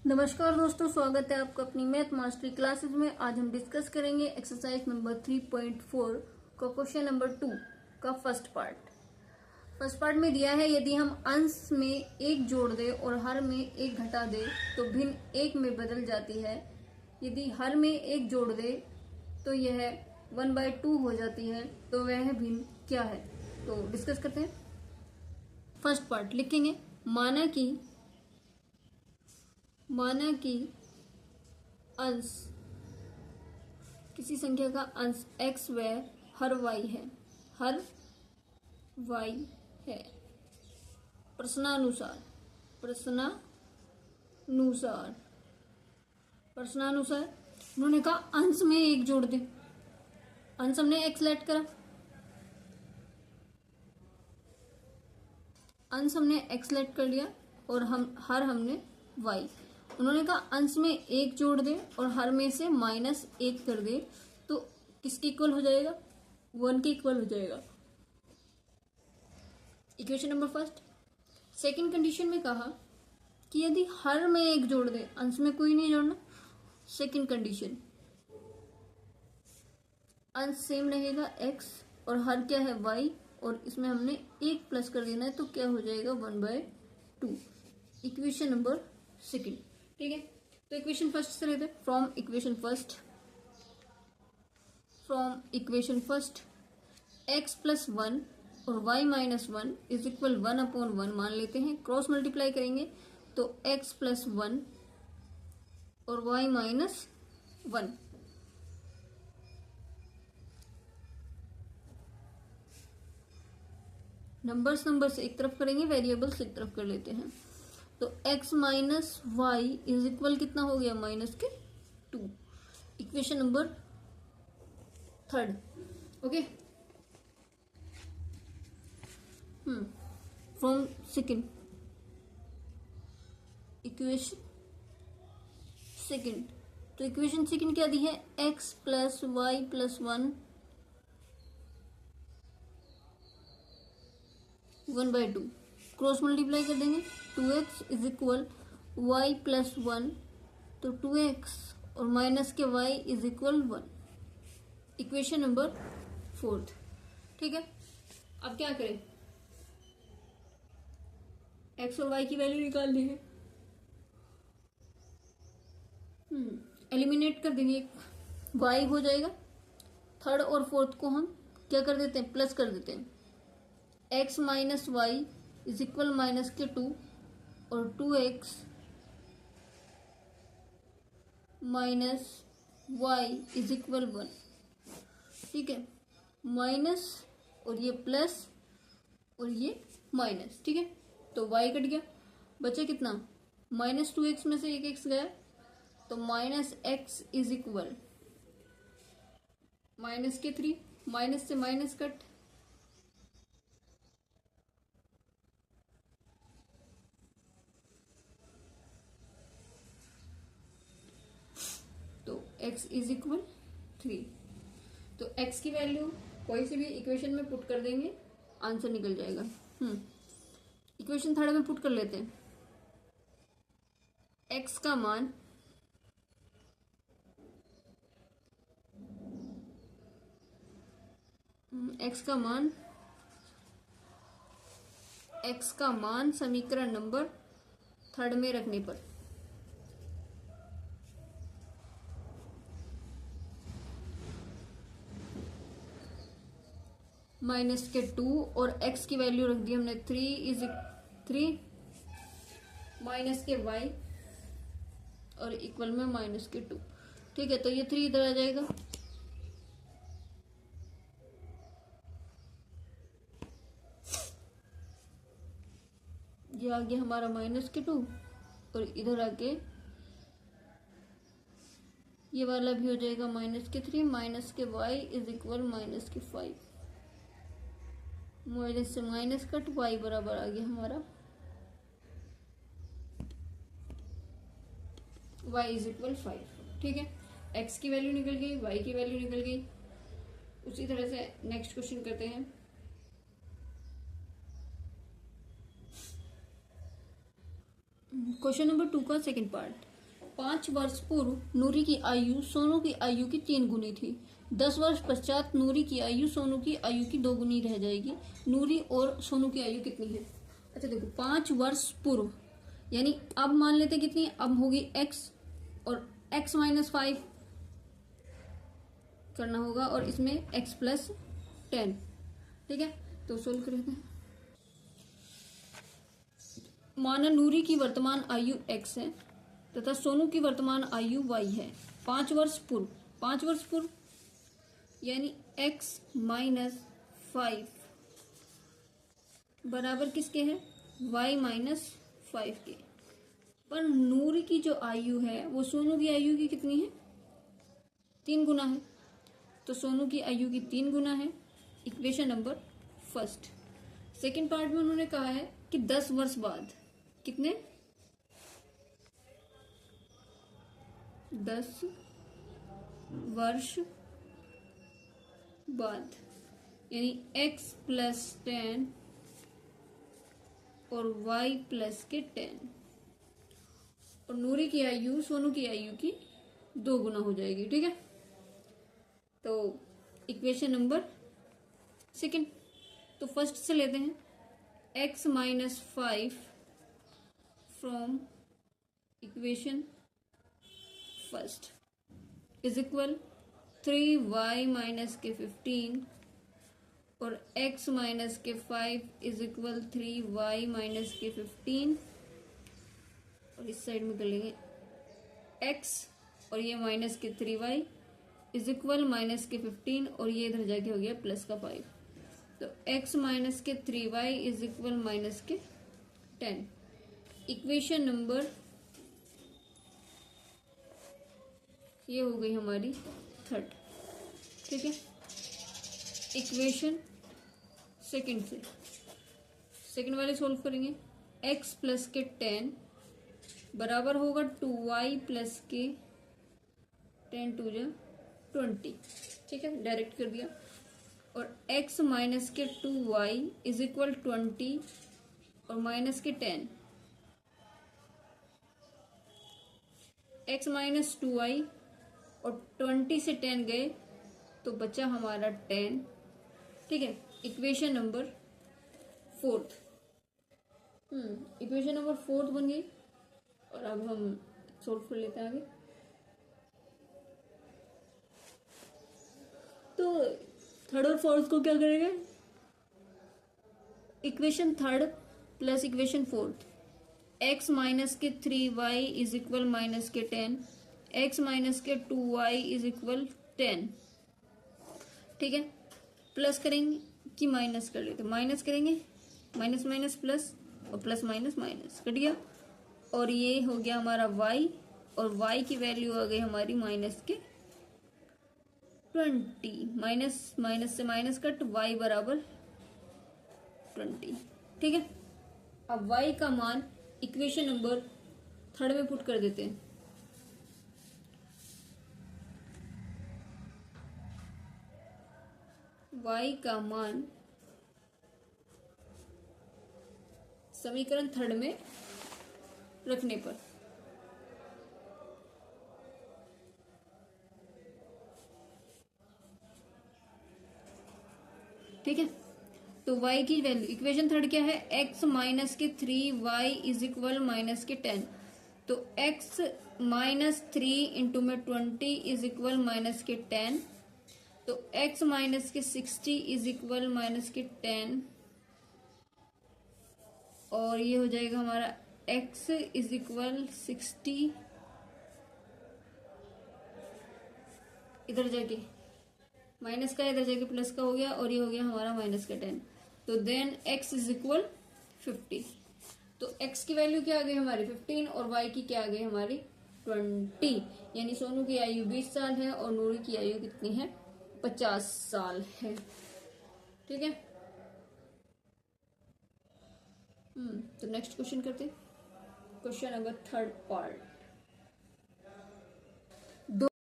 नमस्कार दोस्तों, स्वागत है आपका अपनी मैथ मास्टरी क्लासेस में। आज हम डिस्कस करेंगे एक्सरसाइज नंबर 3.4 का क्वेश्चन नंबर 2 का फर्स्ट पार्ट में दिया है, यदि हम अंश में एक जोड़ दे और हर में एक घटा दे तो भिन्न एक में बदल जाती है। यदि हर में एक जोड़ दे तो यह 1/2 हो जाती है, तो वह भिन्न क्या है। तो डिस्कस करते हैं। फर्स्ट पार्ट लिखेंगे, माना कि अंश किसी संख्या का अंश x व हर y है, प्रश्नानुसार उन्होंने कहा अंश में एक जोड़ दे। अंश हमने x लेट करा, अंश हमने x लेट कर लिया और हर हमने y। उन्होंने कहा अंश में एक जोड़ दे और हर में से -1 कर दे तो किसके इक्वल हो जाएगा, 1 के इक्वल हो जाएगा। Equation number first. Second condition में कहा कि यदि हर में एक जोड़ दे, अंश में कोई नहीं जोड़ना। सेकंड कंडीशन, अंश सेम रहेगा x और हर क्या है y, और इसमें हमने 1 प्लस कर देना है तो क्या हो जाएगा 1/2। इक्वेशन नंबर सेकंड, ठीक है। तो इक्वेशन फर्स्ट से लेते हैं। फ्रॉम इक्वेशन फर्स्ट x + 1 और y - 1 इज इक्वल 1/1 मान लेते हैं। क्रॉस मल्टीप्लाई करेंगे तो x + 1 और y - 1। नंबर्स एक तरफ करेंगे, वेरिएबल्स एक तरफ कर लेते हैं। तो x - y इज इक्वल कितना हो गया, -2। Equation number third, okay. From second, equation second. तो इक्वेशन सेकंड क्या दी है, x + y + 1 1/2। क्रॉस मल्टीप्लाई कर देंगे, 2x इज इक्वल y + 1 तो 2x और माइनस के y is equal 1। Equation number fourth, ठीक है। अब क्या करें, x और y की वैल्यू निकालनी है। एलिमिनेट कर देंगे, y हो जाएगा। थर्ड और फोर्थ को हम क्या कर देते हैं, प्लस कर देते हैं। x - y इज इक्वल -2 और 2x - y इज इक्वल 1, ठीक है। माइनस और ये प्लस और ये माइनस, ठीक है। तो y कट गया, बचे कितना, -2x में से एक x गया तो -x इज इक्वल -3, माइनस से माइनस कट, तो x इज इक्वल 3। तो x की वैल्यू कोई सी भी इक्वेशन में पुट कर देंगे, आंसर निकल जाएगा। इक्वेशन थर्ड में पुट कर लेते हैं। x का मान समीकरण नंबर थर्ड में रखने पर -2 और x की वैल्यू रख दी हमने 3 माइनस के y और इक्वल में -2, ठीक है। तो ये 3 इधर आ जाएगा, ये आ गया हमारा -2 और इधर आके ये वाला भी हो जाएगा -3 माइनस के y इज इक्वल -5। माइनस से माइनस कट, y बराबर आ गया हमारा y इज इक्वल 5, ठीक है। x की वैल्यू निकल गई, y की वैल्यू निकल गई। उसी तरह से नेक्स्ट क्वेश्चन करते हैं। क्वेश्चन नंबर 2 का सेकंड पार्ट। 5 वर्ष पूर्व नूरी की आयु सोनू की आयु की 3 गुनी थी। 10 वर्ष पश्चात नूरी की आयु सोनू की आयु की 2 गुनी रह जाएगी। नूरी और सोनू की आयु कितनी है? अच्छा देखो, 5 वर्ष पूर्व यानी अब मान लेते कितनी है, अब होगी x और x माइनस 5 करना होगा और इसमें x प्लस 10। ठीक है, तो सोल्व करते हैं। माना नूरी की वर्तमान आयु x है तथा सोनू की वर्तमान आयु y है। 5 वर्ष पूर्व, 5 वर्ष पूर्व यानी x माइनस 5 बराबर किसके है? y माइनस 5 के। पर नूरी की जो आयु है वो सोनू की आयु की कितनी है? 3 गुना है। तो सोनू की आयु की 3 गुना है। Equation number first. Second part में उन्होंने कहा है कि 10 वर्ष बाद, कितने? 10 वर्ष बाद यानी x प्लस 10 और y प्लस के 10 और नूरी की आयु सोनू की आयु की 2 गुना हो जाएगी। ठीक है, तो इक्वेशन नंबर सेकंड। तो फर्स्ट से लेते हैं x minus 5 from equation first is equal 3y minus के 15 और x माइनस के 5 इज इक्वल 3y माइनस के 15 और इस साइड में कर लेंगे x और ये माइनस के 3y इज इक्वल माइनस के 15 और ये इधर जाके हो गया प्लस का 5। तो x माइनस के 3y इज इक्वल माइनस के 10। इक्वेशन नंबर ये हो गई हमारी थर्ड। ठीक है, इक्वेशन सेकंड से सेकंड वाले सोल्व करेंगे। x प्लस के 10 बराबर होगा 2y प्लस के 10 टू जा 20। ठीक है, डायरेक्ट कर दिया। और x माइनस के 2y इज इक्वल 20 और माइनस के 10। x माइनस 2y और 20 से 10 गए तो बचा हमारा 10। ठीक है, equation number fourth. Equation number fourth बन गई और अब हम सोल्व कर लेते हैं आगे। तो थर्ड और फोर्थ को क्या करेंगे? Equation third plus equation fourth. x minus के 3y इज इक्वल माइनस के 10, x माइनस के 2y इज इक्वल 10। ठीक है, प्लस करेंगे कि माइनस कर लेते? माइनस करेंगे, माइनस माइनस प्लस और प्लस माइनस माइनस कट गया और ये हो गया हमारा y और y की वैल्यू आ गई हमारी माइनस के 20। माइनस माइनस से माइनस कट, y बराबर 20। ठीक है, अब y का मान इक्वेशन नंबर थर्ड में पुट कर देते हैं। y का मान समीकरण थर्ड में रखने पर ठीक है, तो y की वैल्यू इक्वेशन थर्ड क्या है? x माइनस के 3y इज इक्वल माइनस के 10। तो x माइनस 3 इंटू में 20 इज इक्वल माइनस के 10। तो x माइनस के 60 इज इक्वल माइनस के 10 और ये हो जाएगा हमारा x इज इक्वल 60 इधर जाके माइनस का इधर जाके प्लस का हो गया और ये हो गया हमारा माइनस का 10। तो देन x इज इक्वल 50। तो x की वैल्यू क्या आ गई हमारी 15 और y की क्या आ गई हमारी 20। यानी सोनू की आयु 20 साल है और नूरी की आयु कितनी है? 50 साल है। ठीक है, तो नेक्स्ट क्वेश्चन करते हैं। Question number third part.